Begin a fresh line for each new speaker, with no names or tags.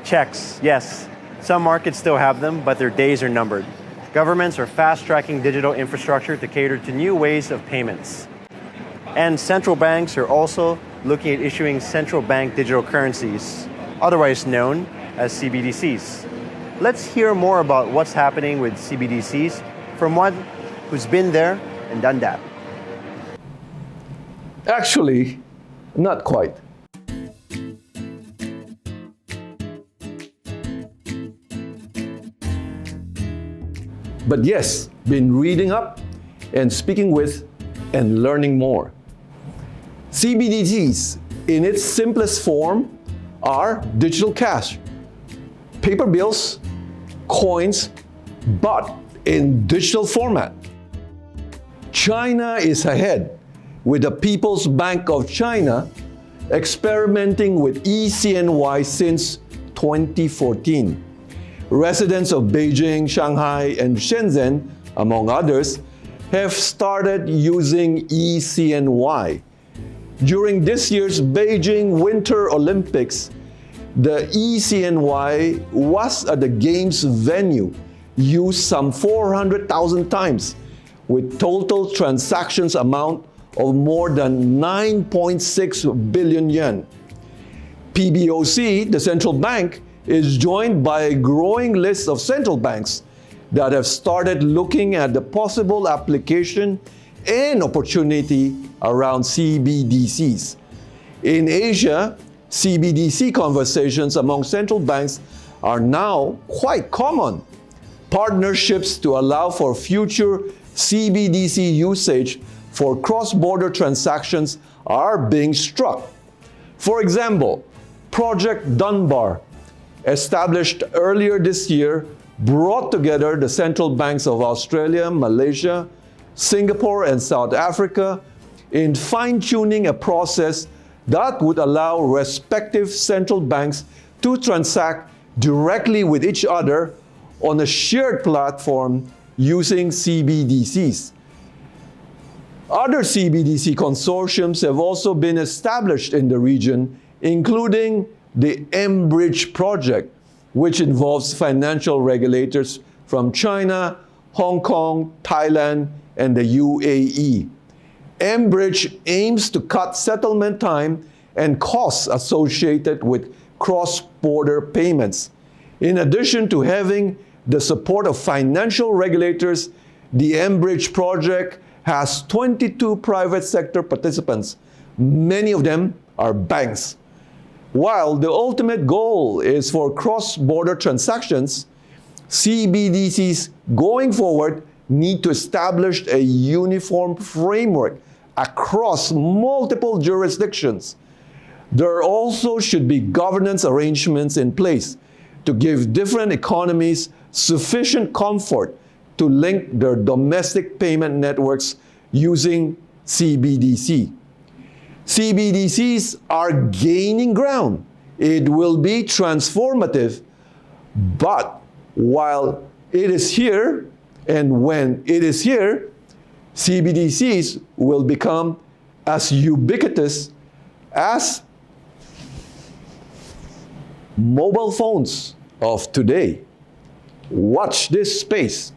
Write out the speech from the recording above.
Checks, yes. Some markets still have them, but their days are numbered. Governments are fast-tracking digital infrastructure to cater to new ways of payments. And central banks are also looking at issuing central bank digital currencies, otherwise known as CBDCs. Let's hear more about what's happening with CBDCs from one who's been there and done that.
Actually, not quite. But yes, been reading up and speaking with and learning more. CBDCs, in its simplest form, are digital cash, paper bills, coins, but in digital format. China is ahead, with the People's Bank of China experimenting with eCNY since 2014. Residents of Beijing, Shanghai, and Shenzhen, among others, have started using eCNY. During this year's Beijing Winter Olympics, the eCNY was at the games venue, used some 400,000 times, with total transactions amount of more than 9.6 billion yen. PBOC, the central bank, is joined by a growing list of central banks that have started looking at the possible application and opportunity around CBDCs. In Asia, CBDC conversations among central banks are now quite common. Partnerships to allow for future CBDC usage for cross-border transactions are being struck. For example, Project Dunbar, established earlier this year, brought together the central banks of Australia, Malaysia, Singapore, and South Africa in fine-tuning a process that would allow respective central banks to transact directly with each other on a shared platform using CBDCs. Other CBDC consortiums have also been established in the region, including the M-Bridge project, which involves financial regulators from China, Hong Kong, Thailand, and the UAE. M-Bridge aims to cut settlement time and costs associated with cross-border payments. In addition to having the support of financial regulators, the M-Bridge project has 22 private sector participants. Many of them are banks. While the ultimate goal is for cross-border transactions, CBDCs going forward need to establish a uniform framework across multiple jurisdictions. There also should be governance arrangements in place to give different economies sufficient comfort to link their domestic payment networks using CBDC. CBDCs are gaining ground. It will be transformative, but while it is here, and when it is here, CBDCs will become as ubiquitous as mobile phones of today. Watch this space.